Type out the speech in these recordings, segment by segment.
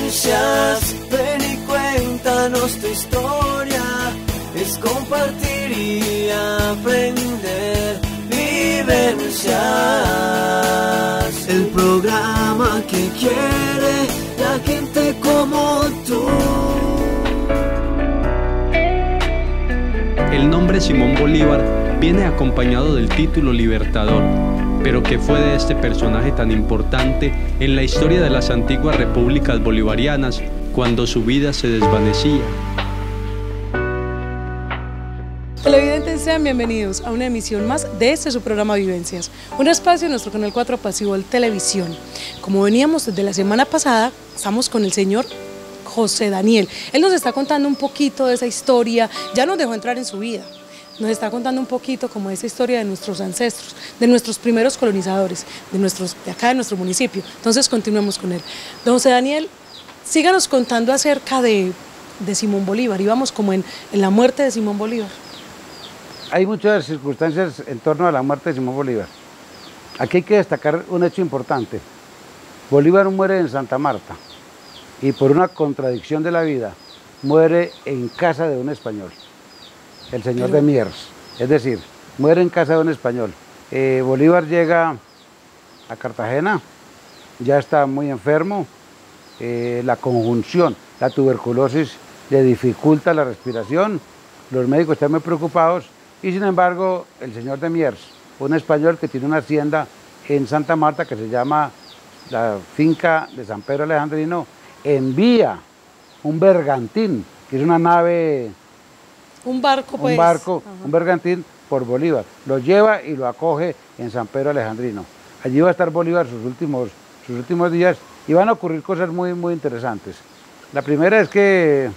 vivencias. Ven y cuéntanos tu historia, es compartir y aprender. Vivencias, el programa que quiere la gente como tú. El nombre Simón Bolívar viene acompañado del título Libertador, pero ¿qué fue de este personaje tan importante en la historia de las antiguas repúblicas bolivarianas cuando su vida se desvanecía? Televidentes, sean bienvenidos a una emisión más de este su programa Vivencias, un espacio en nuestro canal 4 Pasivo de Televisión. Como veníamos desde la semana pasada, estamos con el señor José Daniel. Él nos está contando un poquito de esa historia, ya nos dejó entrar en su vida. Nos está contando un poquito como esa historia de nuestros ancestros, de nuestros primeros colonizadores, de acá de nuestro municipio. Entonces continuemos con él. Don José Daniel, síganos contando acerca de Simón Bolívar. Íbamos como en la muerte de Simón Bolívar. Hay muchas circunstancias en torno a la muerte de Simón Bolívar. Aquí hay que destacar un hecho importante. Bolívar muere en Santa Marta y por una contradicción de la vida muere en casa de un español, el señor de Miers. Es decir, muere en casa de un español. Bolívar llega a Cartagena, ya está muy enfermo, la conjunción, la tuberculosis le dificulta la respiración, los médicos están muy preocupados. Y sin embargo, el señor de Miers, un español que tiene una hacienda en Santa Marta que se llama la finca de San Pedro Alejandrino, envía un bergantín, que es una nave, un barco, un bergantín por Bolívar. Lo lleva y lo acoge en San Pedro Alejandrino. Allí va a estar Bolívar sus últimos días y van a ocurrir cosas muy, muy interesantes. La primera es que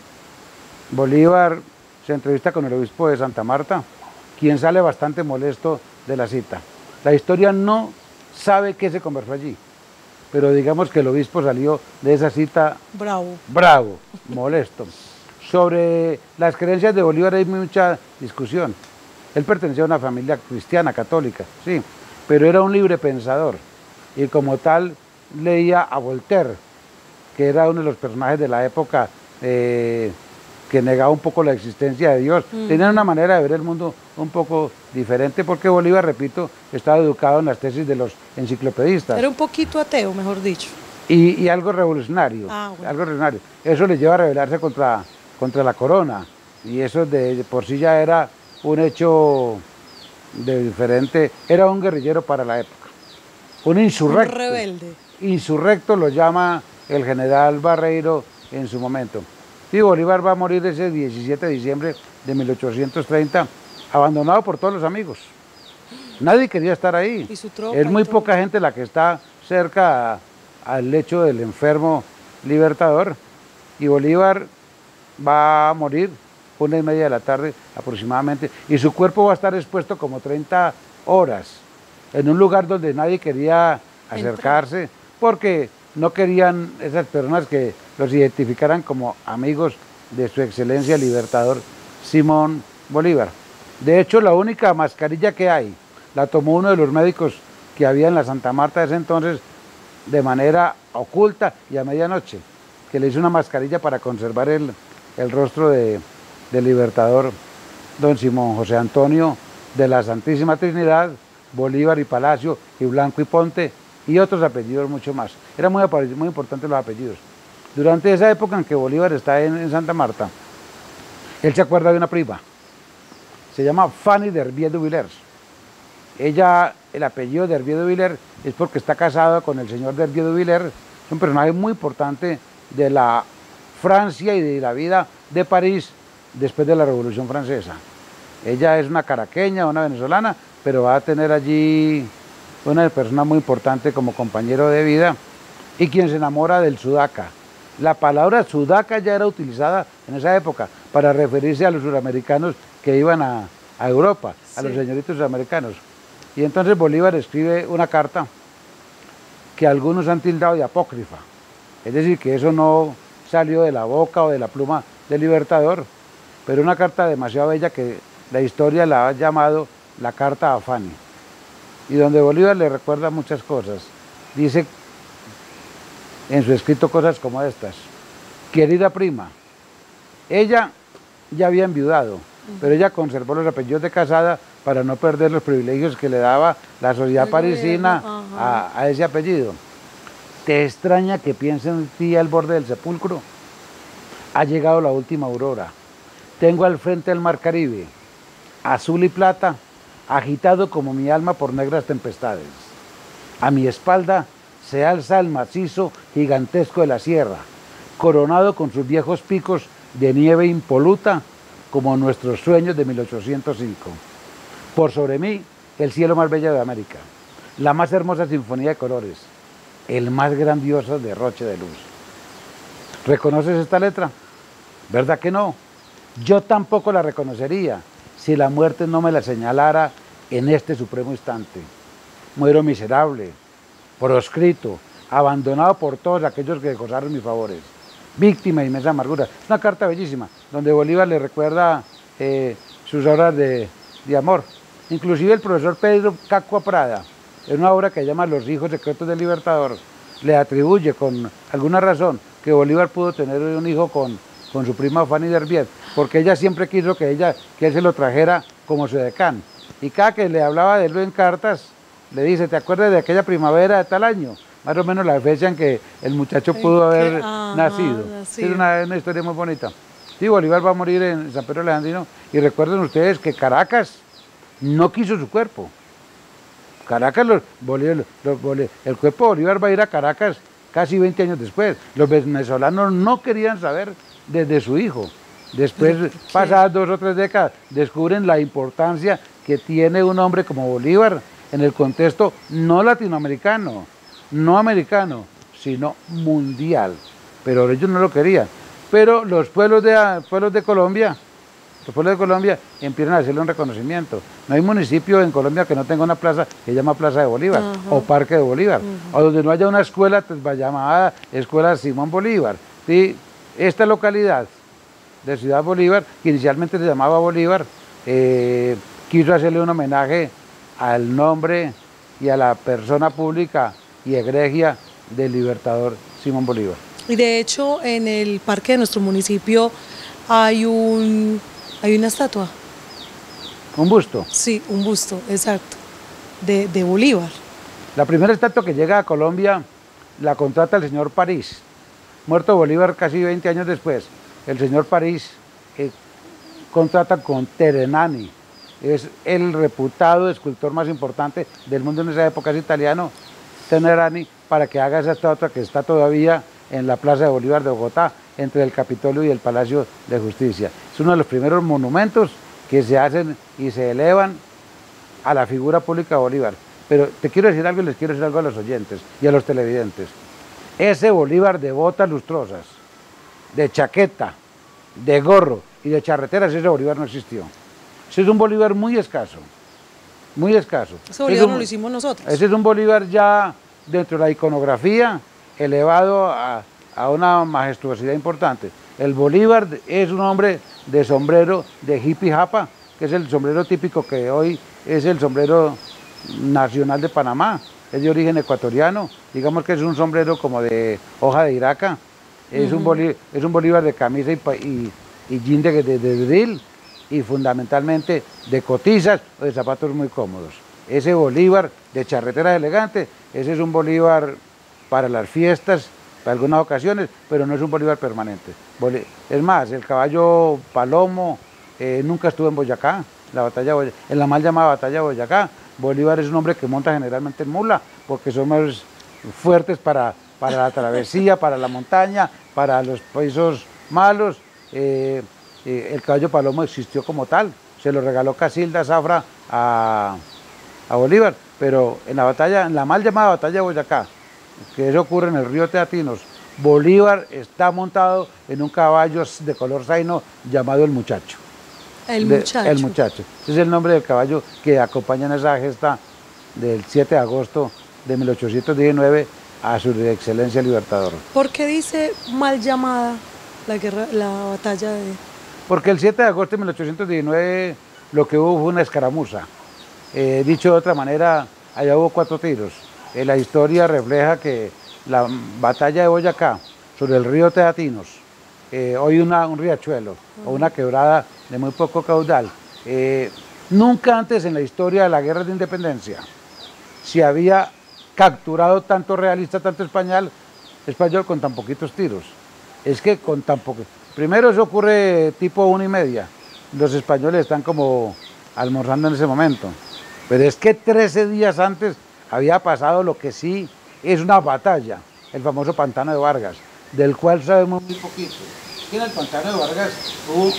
Bolívar se entrevista con el obispo de Santa Marta, quien sale bastante molesto de la cita. La historia no sabe qué se conversó allí, pero digamos que el obispo salió de esa cita bravo, molesto. Sobre las creencias de Bolívar hay mucha discusión. Él pertenecía a una familia cristiana, católica, sí, pero era un libre pensador y como tal leía a Voltaire, que era uno de los personajes de la época que negaba un poco la existencia de Dios. Tenían una manera de ver el mundo un poco diferente porque Bolívar, repito, estaba educado en las tesis de los enciclopedistas. Era un poquito ateo, mejor dicho. Y algo revolucionario, bueno. algo revolucionario. Eso le lleva a rebelarse contra la corona y eso de por sí ya era un hecho de diferente, era un guerrillero para la época, un insurrecto. Un rebelde. Insurrecto lo llama el general Barreiro en su momento. Y Bolívar va a morir ese 17 de diciembre de 1830, abandonado por todos los amigos. Nadie quería estar ahí. ¿Y su tropa? Es muy poca gente la que está cerca al lecho del enfermo Libertador. Y Bolívar va a morir 1:30 de la tarde aproximadamente. Y su cuerpo va a estar expuesto como 30 horas en un lugar donde nadie quería acercarse porque no querían esas personas que los identificaran como amigos de su excelencia el libertador Simón Bolívar. De hecho, la única mascarilla que hay la tomó uno de los médicos que había en la Santa Marta de ese entonces de manera oculta y a medianoche, que le hizo una mascarilla para conservar el rostro del libertador don Simón José Antonio de la Santísima Trinidad, Bolívar y Palacio y Blanco y Ponte y otros apellidos mucho más. Eran muy importantes los apellidos. Durante esa época en que Bolívar está en Santa Marta, él se acuerda de una prima, se llama Fanny de Herbier de Villers. Ella, el apellido de Herbier de Villers es porque está casada con el señor de Herbier de Villers, es un personaje muy importante de la Francia y de la vida de París después de la Revolución Francesa. Ella es una caraqueña, una venezolana, pero va a tener allí una persona muy importante como compañero de vida y quien se enamora del sudaca. La palabra sudaca ya era utilizada en esa época para referirse a los suramericanos que iban a Europa, a los señoritos sudamericanos. Y entonces Bolívar escribe una carta que algunos han tildado de apócrifa, es decir, que eso no salió de la boca o de la pluma del Libertador, pero una carta demasiado bella que la historia la ha llamado la carta a Fanny, y donde Bolívar le recuerda muchas cosas. Dice en su escrito cosas como estas: querida prima. Ella ya había enviudado, pero ella conservó los apellidos de casada para no perder los privilegios que le daba la sociedad parisina a ese apellido. ¿Te extraña que piense en ti al borde del sepulcro? Ha llegado la última aurora. Tengo al frente el mar Caribe, azul y plata, agitado como mi alma por negras tempestades. A mi espalda se alza el macizo gigantesco de la sierra, coronado con sus viejos picos de nieve impoluta como nuestros sueños de 1805. Por sobre mí, el cielo más bello de América, la más hermosa sinfonía de colores, el más grandioso derroche de luz. ¿Reconoces esta letra? ¿Verdad que no? Yo tampoco la reconocería si la muerte no me la señalara en este supremo instante. Muero miserable, proscrito, abandonado por todos aquellos que gozaron mis favores, víctima de inmensa amargura. Es una carta bellísima, donde Bolívar le recuerda sus obras de amor. Inclusive el profesor Pedro Cacua Prada, en una obra que llama Los hijos secretos del Libertador, le atribuye con alguna razón que Bolívar pudo tener un hijo con su prima Fanny Derbiet, porque ella siempre quiso que él se lo trajera como su decán. Y cada que le hablaba de él en cartas, le dice, ¿te acuerdas de aquella primavera de tal año? Más o menos la fecha en que el muchacho pudo haber nacido. Es una historia muy bonita. Sí, Bolívar va a morir en San Pedro Alejandrino, y recuerden ustedes que Caracas no quiso su cuerpo. Caracas, el cuerpo de Bolívar va a ir a Caracas casi 20 años después. Los venezolanos no querían saber de su hijo. Después, pasadas 2 o 3 décadas, descubren la importancia que tiene un hombre como Bolívar en el contexto no latinoamericano, no americano, sino mundial. Pero ellos no lo querían. Pero los pueblos de Colombia empiezan a hacerle un reconocimiento. No hay municipio en Colombia que no tenga una plaza que se llama Plaza de Bolívar o Parque de Bolívar, o donde no haya una escuela pues, llamada Escuela Simón Bolívar. ¿Sí? Esta localidad de Ciudad Bolívar, que inicialmente se llamaba Bolívar, quiso hacerle un homenaje al nombre y a la persona pública y egregia del libertador Simón Bolívar. Y de hecho, en el parque de nuestro municipio hay una estatua. ¿Un busto? Sí, un busto, exacto, de Bolívar. La primera estatua que llega a Colombia la contrata el señor París. Muerto Bolívar casi 20 años después, el señor París contrata con Terenani. Es el reputado escultor más importante del mundo en esa época, es italiano, Terenani, para que haga esa estatua que está todavía en la Plaza de Bolívar de Bogotá, entre el Capitolio y el Palacio de Justicia. Es uno de los primeros monumentos que se hacen y se elevan a la figura pública de Bolívar. Pero te quiero decir algo y les quiero decir algo a los oyentes y a los televidentes. Ese Bolívar de botas lustrosas, de chaqueta, de gorro y de charreteras, ese Bolívar no existió. Ese es un Bolívar muy escaso, muy escaso. Ese Bolívar no lo hicimos nosotros. Ese es un Bolívar ya dentro de la iconografía elevado a una majestuosidad importante. El Bolívar es un hombre de sombrero de hippie japa, que es el sombrero típico que hoy es el sombrero nacional de Panamá, es de origen ecuatoriano, digamos que es un sombrero como de hoja de iraca, es un Bolívar de camisa y jean de drill, y fundamentalmente de cotizas o de zapatos muy cómodos. Ese Bolívar de charreteras elegantes, ese es un Bolívar para las fiestas, para algunas ocasiones, pero no es un Bolívar permanente. Es más, el caballo Palomo nunca estuvo en Boyacá, en la mal llamada batalla de Boyacá. Bolívar es un hombre que monta generalmente en mula, porque son más fuertes para la travesía, para la montaña, para los pisos malos. El caballo Palomo existió como tal, se lo regaló Casilda Zafra a Bolívar, pero en la mal llamada batalla de Boyacá, que eso ocurre en el río Teatinos, Bolívar está montado en un caballo de color zaino llamado El Muchacho. El Muchacho. El Muchacho. Ese es el nombre del caballo que acompaña en esa gesta del 7 de agosto de 1819 a su excelencia Libertador. ¿Por qué dice mal llamada la batalla de...? Porque el 7 de agosto de 1819 lo que hubo fue una escaramuza. Dicho de otra manera, allá hubo 4 tiros. La historia refleja que la batalla de Boyacá sobre el río Teatinos, hoy un riachuelo o una quebrada de muy poco caudal. Nunca antes en la historia de la guerra de independencia se había capturado tanto realista, tanto español con tan poquitos tiros. Es que con tan poco. Primero eso ocurre tipo 1:30. Los españoles están como almorzando en ese momento. Pero es que 13 días antes había pasado lo que sí es una batalla, el famoso Pantano de Vargas, del cual sabemos muy poquito. En el Pantano de Vargas hubo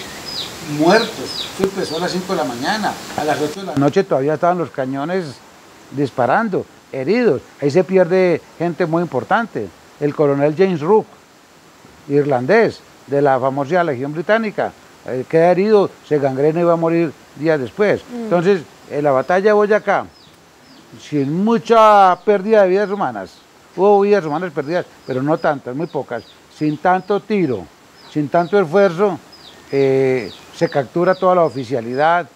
muertos. Eso empezó a las 5 de la mañana, a las 8 de la noche todavía estaban los cañones disparando, heridos. Ahí se pierde gente muy importante. El coronel James Rooke, irlandés, de la famosa Legión Británica, queda herido, se gangrena y va a morir días después. Entonces, en la batalla de Boyacá, sin mucha pérdida de vidas humanas, hubo vidas humanas perdidas, pero no tantas, muy pocas, sin tanto tiro, sin tanto esfuerzo, se captura toda la oficialidad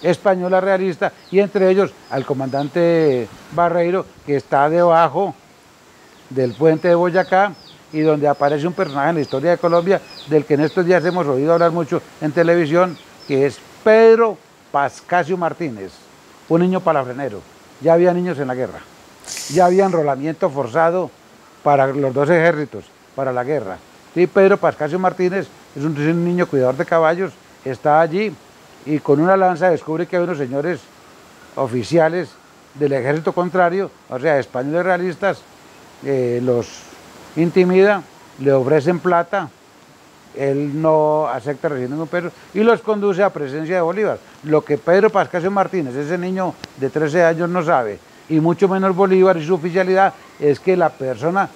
española realista, y entre ellos al comandante Barreiro, que está debajo del puente de Boyacá, y donde aparece un personaje en la historia de Colombia, del que en estos días hemos oído hablar mucho en televisión, que es Pedro Pascasio Martínez, un niño palafrenero. Ya había niños en la guerra, ya había enrolamiento forzado para los dos ejércitos, para la guerra. Y Pedro Pascasio Martínez es un niño cuidador de caballos, está allí y con una lanza descubre que hay unos señores oficiales del ejército contrario, o sea, españoles realistas, los intimida, le ofrecen plata, él no acepta recibir ningún peso y los conduce a presencia de Bolívar. Lo que Pedro Pascasio Martínez, ese niño de 13 años, no sabe, y mucho menos Bolívar y su oficialidad, es que la persona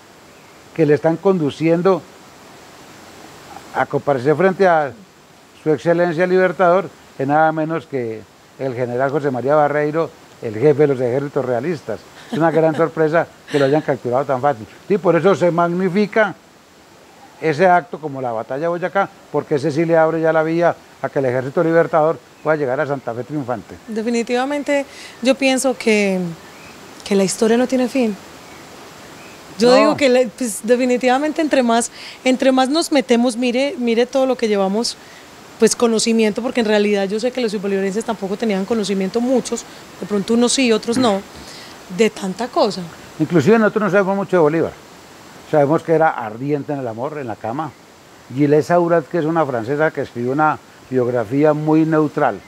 que le están conduciendo a comparecer frente a su excelencia el Libertador es nada menos que el general José María Barreiro, el jefe de los ejércitos realistas. Es una gran sorpresa que lo hayan capturado tan fácil. Sí, por eso se magnifica ese acto como la batalla de Boyacá, porque ese sí le abre ya la vía a que el ejército libertador pueda llegar a Santa Fe triunfante. Definitivamente yo pienso que la historia no tiene fin. Yo No. digo que pues, definitivamente entre más nos metemos, mire todo lo que llevamos, pues conocimiento, porque en realidad yo sé que los bolivarianos tampoco tenían conocimiento, muchos, de pronto unos sí, otros no, de tanta cosa. Inclusive nosotros no sabemos mucho de Bolívar. Sabemos que era ardiente en el amor, en la cama. Gilles Aurat, que es una francesa que escribió una biografía muy neutral.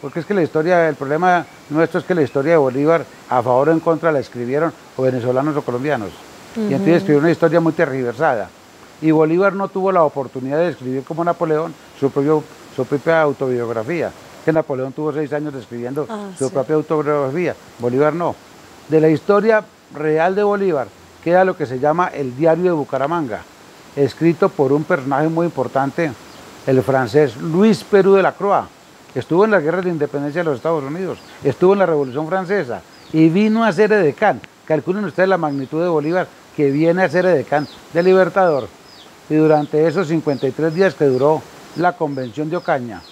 Porque es que la historia, el problema nuestro es que la historia de Bolívar, a favor o en contra, la escribieron o venezolanos o colombianos. Y entonces escribió una historia muy tergiversada. Y Bolívar no tuvo la oportunidad de escribir como Napoleón su propia autobiografía. Que Napoleón tuvo 6 años escribiendo su propia autobiografía. Bolívar no. De la historia real de Bolívar queda lo que se llama el Diario de Bucaramanga, escrito por un personaje muy importante, el francés Luis Perú de la Croix, que estuvo en las guerras de independencia de los Estados Unidos, estuvo en la Revolución Francesa y vino a ser edecán. Calculen ustedes la magnitud de Bolívar, que viene a ser edecán del Libertador. Y durante esos 53 días que duró la Convención de Ocaña,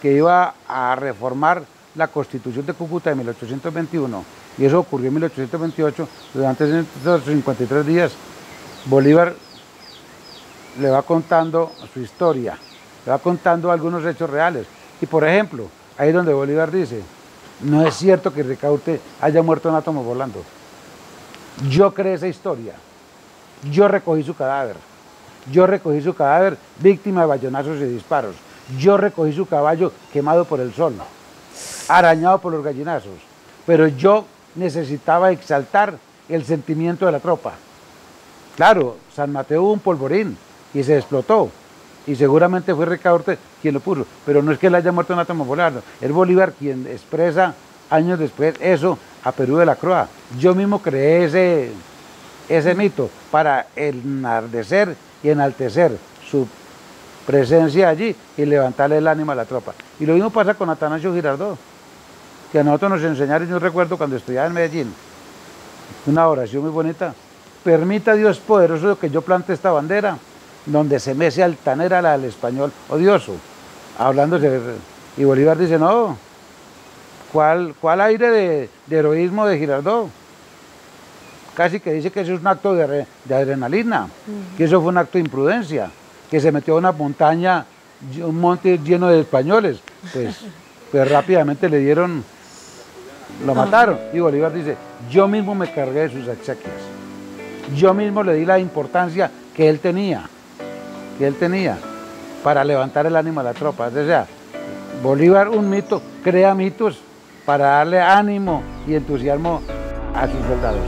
que iba a reformar la Constitución de Cúcuta de 1821, y eso ocurrió en 1828, durante esos 53 días, Bolívar le va contando su historia, le va contando algunos hechos reales. Y por ejemplo, ahí donde Bolívar dice, no es cierto que Ricaurte haya muerto en átomo volando. Yo creé esa historia, yo recogí su cadáver víctima de bayonazos y disparos, yo recogí su caballo quemado por el sol, arañado por los gallinazos, pero yo necesitaba exaltar el sentimiento de la tropa. Claro, San Mateo hubo un polvorín y se explotó, y seguramente fue Ricaurte quien lo puso, pero no es que él haya muerto en átomo volando, es Bolívar quien expresa años después eso a Perú de la Croix. Yo mismo creé ese mito para enardecer y enaltecer su presencia allí y levantarle el ánimo a la tropa. Y lo mismo pasa con Atanasio Girardot, que a nosotros nos enseñaron, yo recuerdo cuando estudiaba en Medellín, una oración muy bonita: permita Dios poderoso que yo plante esta bandera, donde se mece altanera la del español odioso. Hablándose, y Bolívar dice, no, ¿cuál aire de heroísmo de Girardot? casi que dice que eso es un acto de adrenalina, que eso fue un acto de imprudencia, que se metió a una montaña, un monte lleno de españoles, pues rápidamente le dieron, lo mataron. Y Bolívar dice, yo mismo me cargué de sus exequias, yo mismo le di la importancia que él tenía para levantar el ánimo a la tropa. O sea, Bolívar, un mito, crea mitos para darle ánimo y entusiasmo a sus soldados.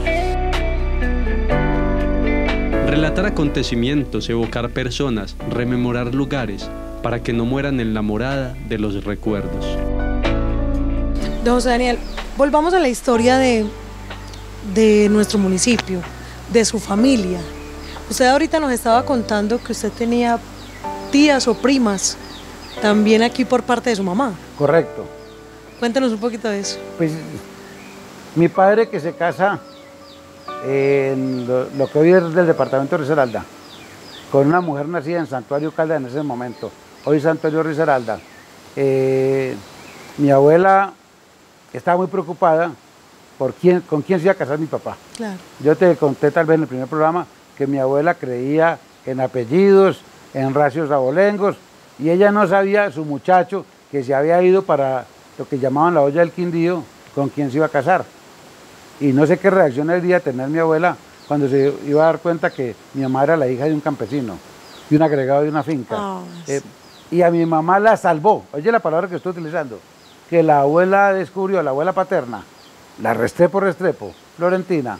Relatar acontecimientos, evocar personas, rememorar lugares, para que no mueran en la morada de los recuerdos. Don José Daniel, volvamos a la historia de nuestro municipio, de su familia. Usted ahorita nos estaba contando que usted tenía tías o primas también aquí por parte de su mamá. Correcto. Cuéntanos un poquito de eso. Pues mi padre, que se casa en lo que hoy es del departamento de Risaralda, con una mujer nacida en Santuario Caldas en ese momento, hoy Santuario Risaralda. Mi abuela estaba muy preocupada por con quién se iba a casar mi papá. Claro. Yo te conté tal vez en el primer programa que mi abuela creía en apellidos, en racios abolengos, y ella no sabía, su muchacho, que se había ido para lo que llamaban la olla del Quindío, con quién se iba a casar. Y no sé qué reacción debería tener mi abuela cuando se iba a dar cuenta que mi mamá era la hija de un campesino, de un agregado de una finca. Oh, y a mi mamá la salvó, oye la palabra que estoy utilizando, que la abuela descubrió, la abuela paterna, la Restrepo, Florentina,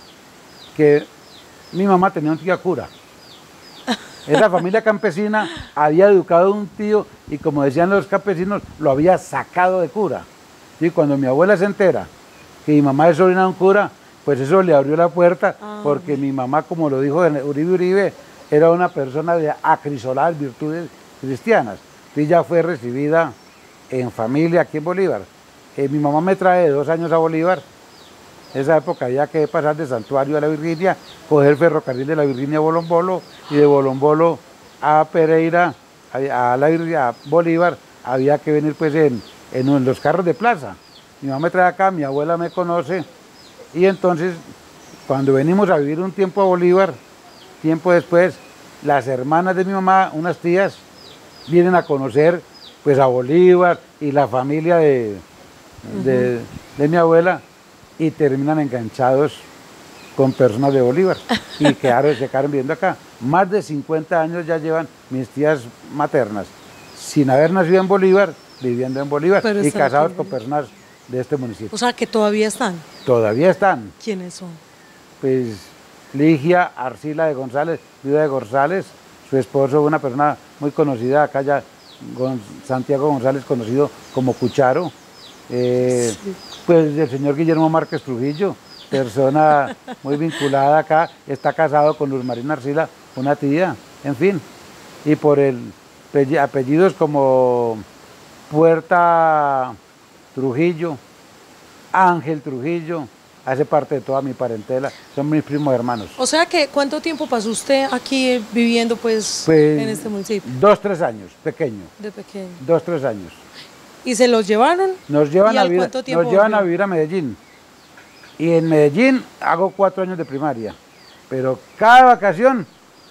que mi mamá tenía un tío cura. Esa familia campesina había educado a un tío y, como decían los campesinos, lo había sacado de cura. Y cuando mi abuela se entera que mi mamá es sobrina de un cura, pues eso le abrió la puerta, porque mi mamá, como lo dijo Uribe, era una persona de acrisoladas virtudes cristianas. Y ya fue recibida en familia aquí en Bolívar. Mi mamá me trae 2 años a Bolívar. Esa época había que pasar de Santuario a la Virginia, coger el ferrocarril de la Virginia a Bolombolo, y de Bolombolo a Pereira, a Bolívar, había que venir pues en los carros de plaza. Mi mamá me trae acá, mi abuela me conoce, y entonces cuando venimos a vivir un tiempo a Bolívar, tiempo después, las hermanas de mi mamá, unas tías, vienen a conocer pues a Bolívar y la familia de mi abuela, y terminan enganchados con personas de Bolívar y se quedaron viviendo acá. Más de 50 años ya llevan mis tías maternas, sin haber nacido en Bolívar, viviendo en Bolívar y casados con personas de este municipio. O sea, que todavía están. Todavía están. ¿Quiénes son? Pues Ligia Arcila de González, viuda de González, su esposo, una persona muy conocida acá ya, Santiago González, conocido como Cucharo. Sí. Pues el señor Guillermo Márquez Trujillo, persona muy vinculada acá, está casado con Luz Marina Arcila, una tía, en fin. Y por apellidos como Puerta Trujillo, Ángel Trujillo, hace parte de toda mi parentela, son mis primos hermanos. O sea que, ¿cuánto tiempo pasó usted aquí viviendo pues en este municipio? 2, 3 años, pequeño. De pequeño. 2, 3 años. ¿Y se los llevaron? Nos llevan, a vivir a Medellín. Y en Medellín hago 4 años de primaria. Pero cada vacación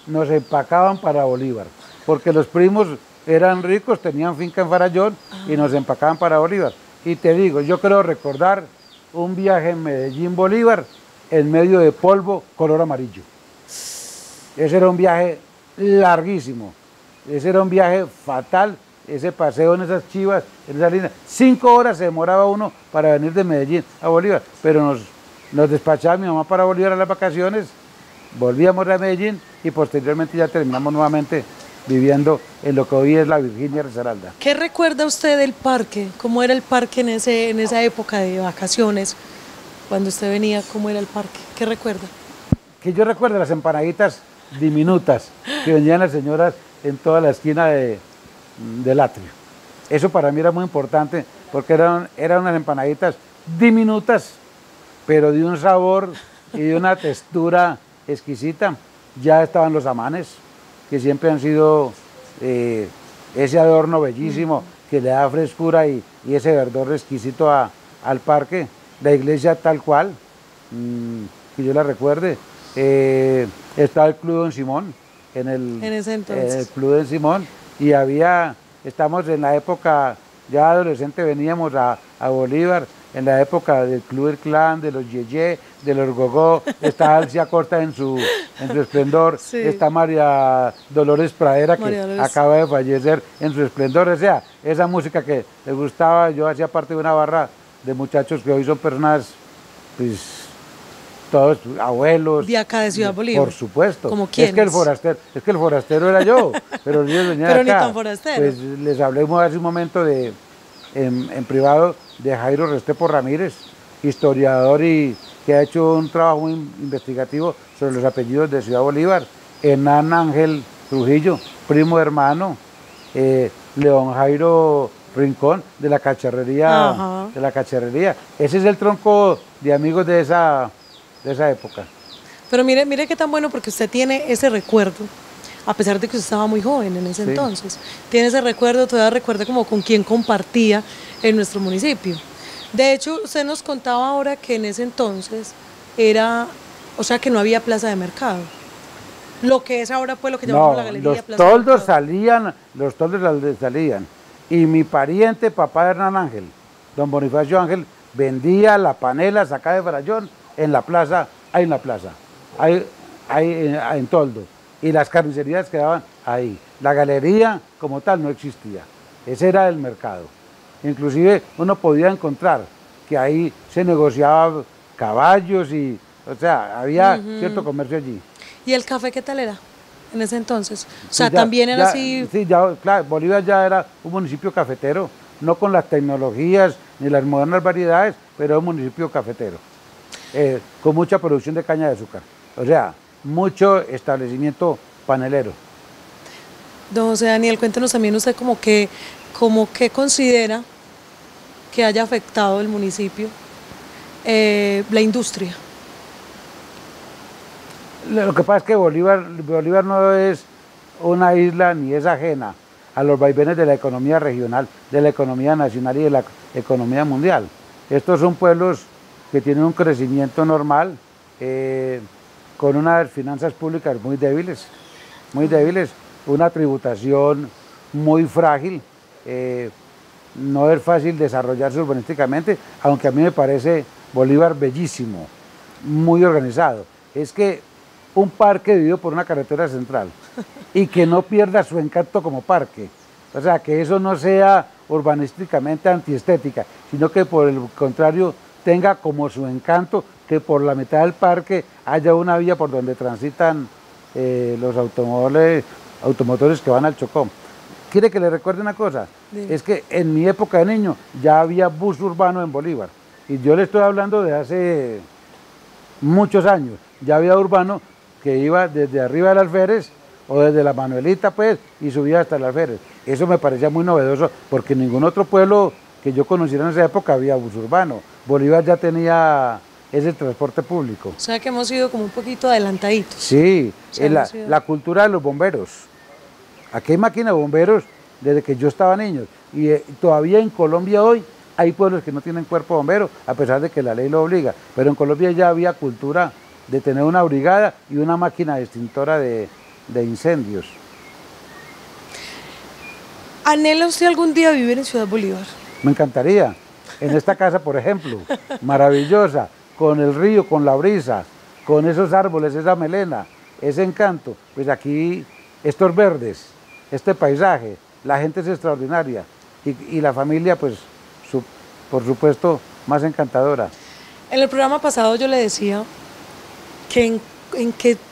nos empacaban para Bolívar. Porque los primos eran ricos, tenían finca en Farallón y nos empacaban para Bolívar. Y te digo, yo creo recordar un viaje en Medellín-Bolívar en medio de polvo color amarillo. Ese era un viaje larguísimo. Ese era un viaje fatal. Ese paseo en esas chivas, en esa línea, 5 horas se demoraba uno para venir de Medellín a Bolívar, pero nos despachaba mi mamá para Bolívar a las vacaciones, volvíamos a Medellín y posteriormente ya terminamos nuevamente viviendo en lo que hoy es la Virginia Risaralda. ¿Qué recuerda usted del parque? ¿Cómo era el parque en esa época de vacaciones? Cuando usted venía, ¿cómo era el parque? ¿Qué recuerda? Que yo recuerdo las empanaditas diminutas que vendían las señoras en toda la esquina del atrio. Eso para mí era muy importante porque eran unas empanaditas diminutas, pero de un sabor y de una textura exquisita. Ya estaban los amanes, que siempre han sido ese adorno bellísimo que le da frescura y ese verdor exquisito al parque. La iglesia tal cual, que yo la recuerde. Estaba el Club Don Simón, en ese entonces. el Club Don Simón, y estamos en la época, ya adolescente veníamos a Bolívar, en la época del Club El Clan, de los Yeye, de los Gogó, está Alcia Costa en su esplendor, Sí. está María Dolores Pradera, que María Dolores. acaba de fallecer en su esplendor, o sea, esa música que les gustaba, yo hacía parte de una barra de muchachos que hoy son personas, pues, todos abuelos. De acá de Ciudad Bolívar. Por supuesto. ¿Como Es que el quiénes? forastero era yo, pero ellos venían Pero acá. ni tan forastero. Pues les hablé hace un momento en privado de Jairo Restrepo Ramírez, historiador y que ha hecho un trabajo muy investigativo sobre los apellidos de Ciudad Bolívar. Hernán Ángel Trujillo, primo hermano, León Jairo Rincón de la cacharrería. Ajá. De la cacharrería. Ese es el tronco de amigos de esa época. Pero mire qué tan bueno, porque usted tiene ese recuerdo, a pesar de que usted estaba muy joven en ese Sí. entonces. Tiene ese recuerdo, todavía recuerda como con quién compartía en nuestro municipio. De hecho, usted nos contaba ahora que en ese entonces o sea, que no había plaza de mercado. Lo que es ahora, pues, lo que llamamos la galería los plaza de toldos mercado. salían. Y mi pariente, papá de Hernán Ángel, don Bonifacio Ángel, vendía la panela sacada de Farallón en la plaza, en toldo. Y las carnicerías quedaban ahí. La galería como tal no existía. Ese era el mercado. Inclusive uno podía encontrar que ahí se negociaba caballos y, o sea, había cierto comercio allí. ¿Y el café qué tal era en ese entonces? O sea, Sí, ya- también era ya- así. Sí, ya, claro, Bolívar ya era un municipio cafetero, no con las tecnologías ni las modernas variedades, pero era un municipio cafetero, con mucha producción de caña de azúcar. O sea, mucho establecimiento panelero. Don José Daniel, cuéntenos también usted como que considera que haya afectado el municipio la industria. Lo que pasa es que Bolívar no es una isla ni es ajena a los vaivenes de la economía regional, de la economía nacional y de la economía mundial. Estos son pueblos que tienen un crecimiento normal, con unas finanzas públicas muy débiles, una tributación muy frágil, no es fácil desarrollarse urbanísticamente, aunque a mí me parece Bolívar bellísimo, muy organizado. Es que un parque dividido por una carretera central y que no pierda su encanto como parque, o sea, que eso no sea urbanísticamente antiestética, sino que por el contrario tenga como su encanto que por la mitad del parque haya una vía por donde transitan los automotores que van al Chocó. ¿Quiere que le recuerde una cosa? Dime. Es que en mi época de niño ya había bus urbano en Bolívar, y yo le estoy hablando de hace muchos años. Ya había urbano que iba desde arriba del Alférez o desde la Manuelita, pues, y subía hasta el Alférez. Eso me parecía muy novedoso, porque en ningún otro pueblo que yo conociera en esa época había bus urbano. Bolívar ya tenía ese transporte público. O sea que hemos sido como un poquito adelantaditos. Sí, O sea, hemos sido- la cultura de los bomberos. Aquí hay máquina de bomberos desde que yo estaba niño. Y todavía en Colombia hoy hay pueblos que no tienen cuerpo bombero, a pesar de que la ley lo obliga. Pero en Colombia ya había cultura de tener una brigada y una máquina extintora de incendios. ¿Anhela usted algún día vivir en Ciudad Bolívar? Me encantaría. En esta casa, por ejemplo, maravillosa, con el río, con la brisa, con esos árboles, esa melena, ese encanto. Pues aquí, estos verdes, este paisaje, la gente es extraordinaria. Y la familia, pues, por supuesto, más encantadora. En el programa pasado yo le decía que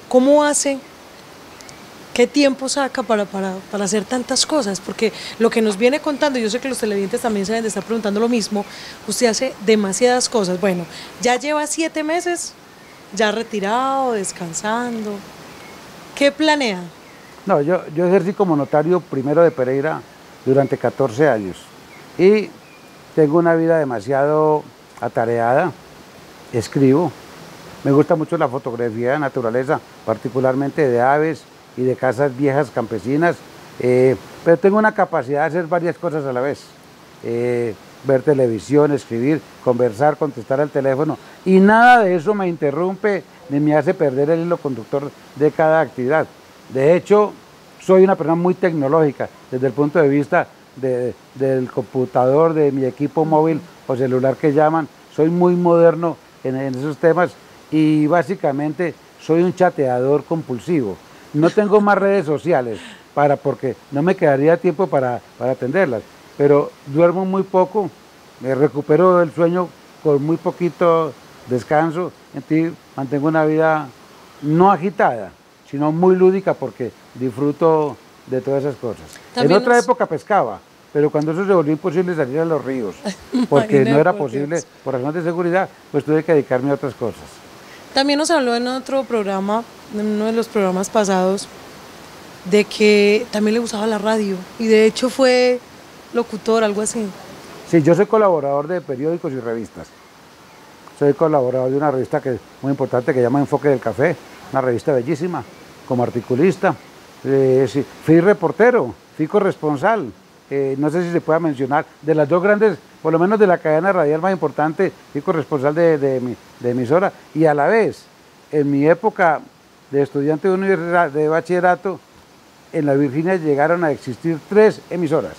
cómo hace, qué tiempo saca para hacer tantas cosas, porque lo que nos viene contando, yo sé que los televidentes también se deben de estar preguntando lo mismo, usted hace demasiadas cosas. Bueno, ya lleva 7 meses, ya retirado, descansando. ¿Qué planea? No, yo ejercí como notario primero de Pereira durante 14 años y tengo una vida demasiado atareada, escribo, me gusta mucho la fotografía de naturaleza, particularmente de aves y de casas viejas campesinas, pero tengo una capacidad de hacer varias cosas a la vez, ver televisión, escribir, conversar, contestar al teléfono, y nada de eso me interrumpe ni me hace perder el hilo conductor de cada actividad. De hecho, soy una persona muy tecnológica desde el punto de vista del computador, de mi equipo móvil o celular que llaman. Soy muy moderno en esos temas y básicamente soy un chateador compulsivo. No tengo más redes sociales porque no me quedaría tiempo para atenderlas, pero duermo muy poco, me recupero el sueño con muy poquito descanso, mantengo una vida no agitada, sino muy lúdica porque disfruto de todas esas cosas. En otra época pescaba, pero cuando eso se volvió imposible salir a los ríos, porque no era posible, por razones de seguridad, pues tuve que dedicarme a otras cosas. También nos habló en otro programa, en uno de los programas pasados, de que también le gustaba la radio, y de hecho fue locutor, algo así. Sí, yo soy colaborador de periódicos y revistas. Soy colaborador de una revista que es muy importante que se llama Enfoque del Café, una revista bellísima, como articulista. Sí, fui reportero, fui corresponsal, no sé si se pueda mencionar, de las dos grandes, por lo menos de la cadena radial más importante, fui corresponsal de emisora, y a la vez, en mi época de estudiante de universidad, de bachillerato, en la Virginia llegaron a existir 3 emisoras.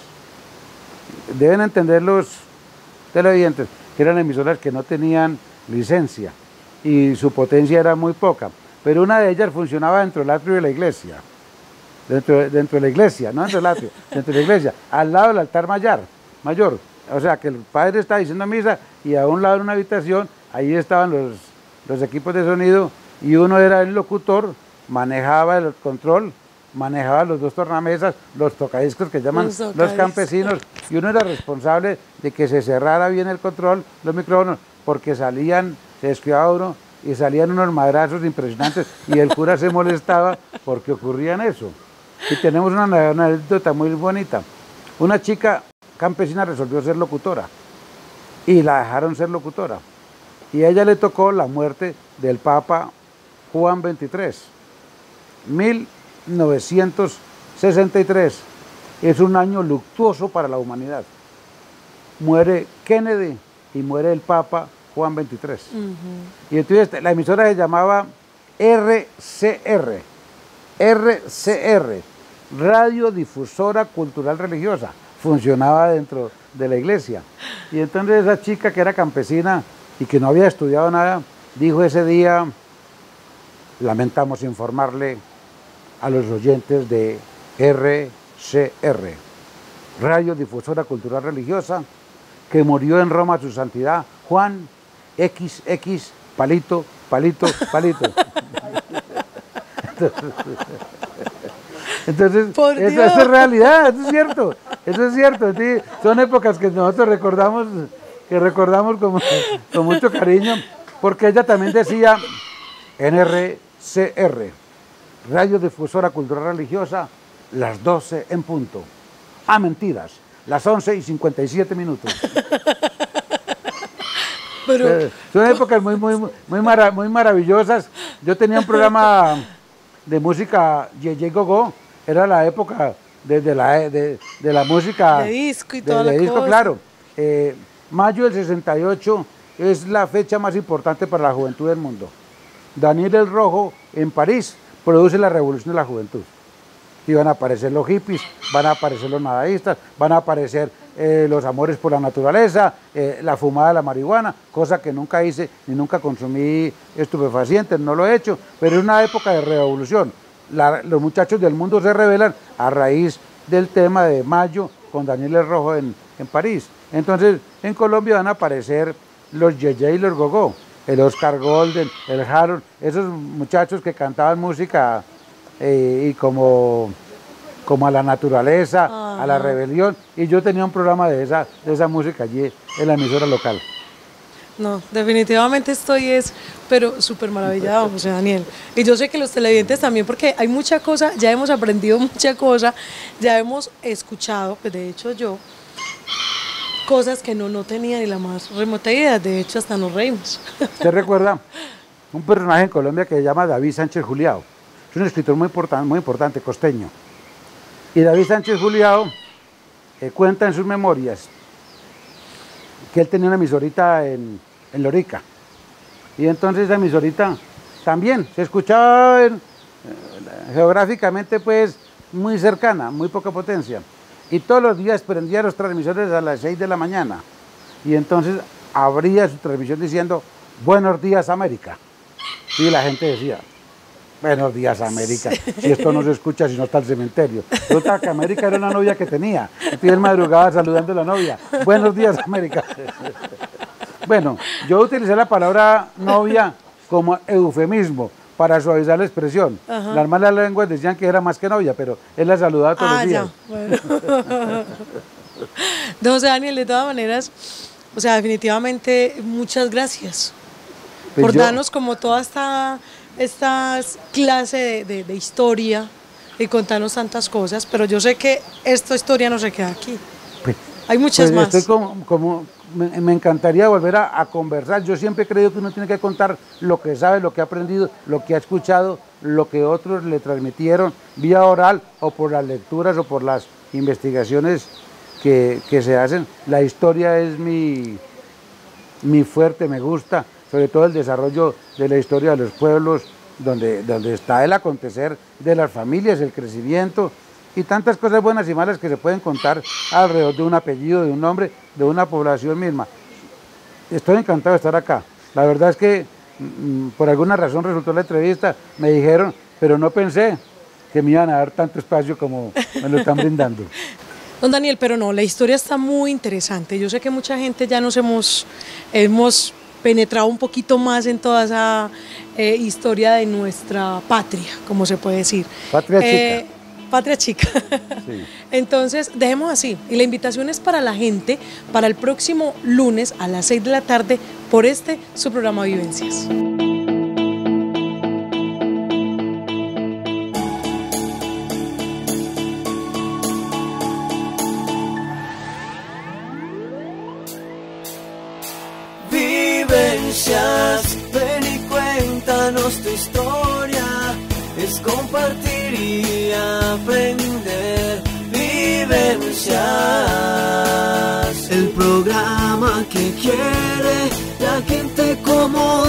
Deben entender los televidentes que eran emisoras que no tenían licencia y su potencia era muy poca, pero una de ellas funcionaba dentro del atrio de la iglesia, dentro de la iglesia, no dentro del atrio, dentro de la iglesia, al lado del altar mayor, o sea que el padre estaba diciendo misa y a un lado en una habitación, ahí estaban los equipos de sonido y uno era el locutor, manejaba el control, manejaba los 2 tornamesas, los tocadiscos que llaman los campesinos, y uno era responsable de que se cerrara bien el control, los micrófonos, porque se descuidaba uno y salían unos madrazos impresionantes y el cura se molestaba porque ocurrían eso. Y tenemos una anécdota muy bonita. Una chica campesina resolvió ser locutora y la dejaron ser locutora. Y a ella le tocó la muerte del Papa Juan XXIII, 1963. Es un año luctuoso para la humanidad. Muere Kennedy y muere el Papa Juan XXIII. Y entonces la emisora se llamaba RCR, Radio Difusora Cultural Religiosa. Funcionaba dentro de la iglesia. Y entonces esa chica que era campesina y que no había estudiado nada, dijo ese día: lamentamos informarle a los oyentes de RCR, Radio Difusora Cultural Religiosa, que murió en Roma su santidad Juan XX palito. Entonces eso es realidad, eso es cierto. Sí, son épocas que nosotros recordamos con mucho cariño, porque ella también decía NRCR, Radio Difusora Cultural Religiosa, las 12 en punto. Ah, mentiras, las 11:57 minutos. Pero son épocas muy maravillosas. Yo tenía un programa de música Ye Go, era la época de la música de disco y toda la disco, cosa. claro. Mayo del 68 es la fecha más importante para la juventud del mundo. Daniel el Rojo en París produce la revolución de la juventud. Y van a aparecer los hippies, van a aparecer los nadaístas, van a aparecer los amores por la naturaleza, la fumada de la marihuana, cosa que nunca hice ni nunca consumí estupefacientes, no lo he hecho, pero es una época de revolución. Los muchachos del mundo se rebelan a raíz del tema de Mayo con Daniel el Rojo en París. Entonces, en Colombia van a aparecer los Yeye y los Gogó, el Oscar Golden, el Harold, esos muchachos que cantaban música y como a la naturaleza, a la rebelión, y yo tenía un programa de esa música allí en la emisora local. No, definitivamente pero súper maravillado, José Daniel. Y yo sé que los televidentes también, porque hay mucha cosa, ya hemos aprendido mucha cosa, ya hemos escuchado, pues de hecho yo, cosas que no tenía ni la más remota idea, de hecho hasta nos reímos. ¿Usted recuerda un personaje en Colombia que se llama David Sánchez Juliao? Es un escritor muy importante, costeño. Y David Sánchez Juliao cuenta en sus memorias que él tenía una emisorita en Lorica. Y entonces esa emisorita también se escuchaba geográficamente pues muy cercana, muy poca potencia. Y todos los días prendía los transmisores a las 6 de la mañana. Y entonces abría su transmisión diciendo, buenos días América. Y la gente decía, buenos días América, si esto no se escucha si no está el cementerio. Resulta que América era una novia que tenía. Entonces él madrugaba saludando a la novia, buenos días América. Bueno, yo utilicé la palabra novia como eufemismo para suavizar la expresión. Ajá. Las malas lenguas decían que era más que novia, pero él la saludaba todos los días. Ya, bueno. No, o sea, Daniel, de todas maneras, o sea, definitivamente muchas gracias Pues por yo- darnos como toda esta clase de historia y contarnos tantas cosas, pero yo sé que esta historia no se queda aquí. Pues, Hay muchas más. Estoy me encantaría volver a conversar. Yo siempre he creído que uno tiene que contar lo que sabe, lo que ha aprendido, lo que ha escuchado, lo que otros le transmitieron vía oral o por las lecturas o por las investigaciones que se hacen. La historia es mi fuerte, me gusta, sobre todo el desarrollo de la historia de los pueblos, donde está el acontecer de las familias, el crecimiento y tantas cosas buenas y malas que se pueden contar alrededor de un apellido, de un nombre, de una población misma. Estoy encantado de estar acá. La verdad es que por alguna razón resultó la entrevista, me dijeron, pero no pensé que me iban a dar tanto espacio como me lo están brindando. Don Daniel, pero no, la historia está muy interesante. Yo sé que mucha gente ya nos hemos penetrado un poquito más en toda esa historia de nuestra patria, como se puede decir. Patria chica. Patria chica. Sí. Entonces, dejemos así. Y la invitación es para la gente, para el próximo lunes a las 6 de la tarde, por su programa Vivencias. Vivencias, ven y cuéntanos tu historia, es compartir y aprender. Vivencias, el programa que quiere la gente como